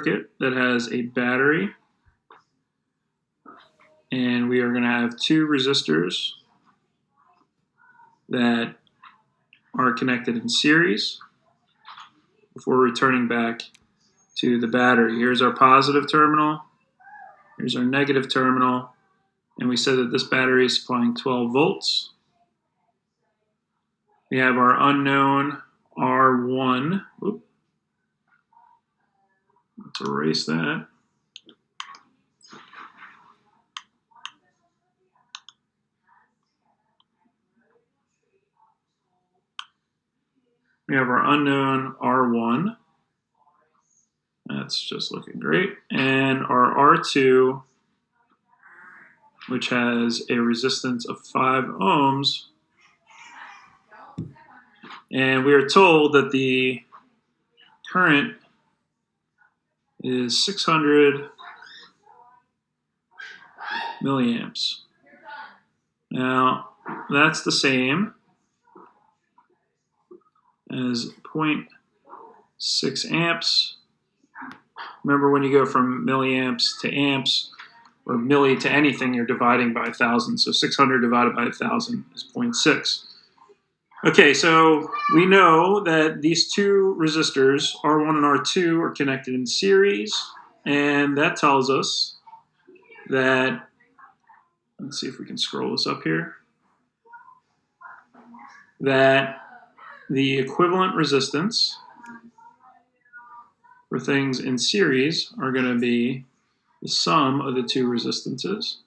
circuit that has a battery, and we are going to have two resistors that are connected in series before returning back to the battery. Here's our positive terminal, here's our negative terminal, and we said that this battery is supplying 12 volts. We have our unknown R1. Oop. Let's erase that. We have our unknown R1. That's just looking great. And our R2, which has a resistance of 5 ohms. And we are told that the current is 600 milliamps. Now, that's the same as 0.6 amps. Remember, when you go from milliamps to amps, or milli to anything, you're dividing by 1,000. So 600 divided by 1,000 is 0.6. Okay, so we know that these two resistors, R1 and R2, are connected in series, and that tells us that, let's see if we can scroll this up here, that the equivalent resistance for things in series are going to be the sum of the two resistances.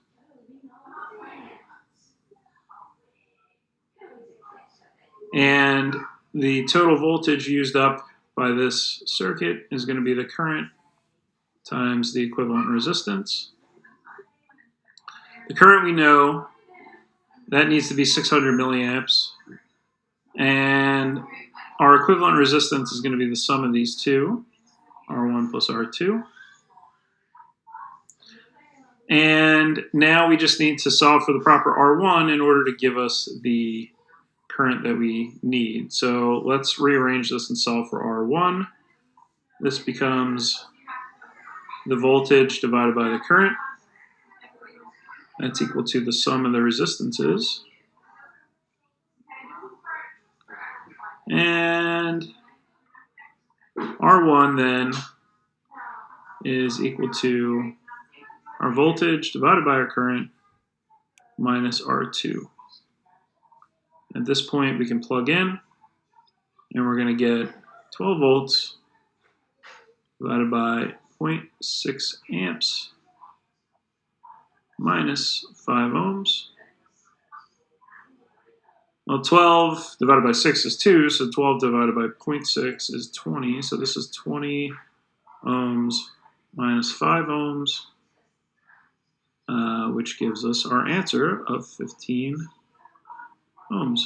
And the total voltage used up by this circuit is going to be the current times the equivalent resistance. The current, we know, that needs to be 600 milliamps. And our equivalent resistance is going to be the sum of these two, R1 plus R2. And now we just need to solve for the proper R1 in order to give us the current that we need. So let's rearrange this and solve for R1. This becomes the voltage divided by the current. That's equal to the sum of the resistances. And R1 then is equal to our voltage divided by our current minus R2. At this point, we can plug in, and we're going to get 12 volts divided by 0.6 amps minus 5 ohms. Well, 12 divided by 6 is 2, so 12 divided by 0.6 is 20. So this is 20 ohms minus 5 ohms, which gives us our answer of 15 ohms.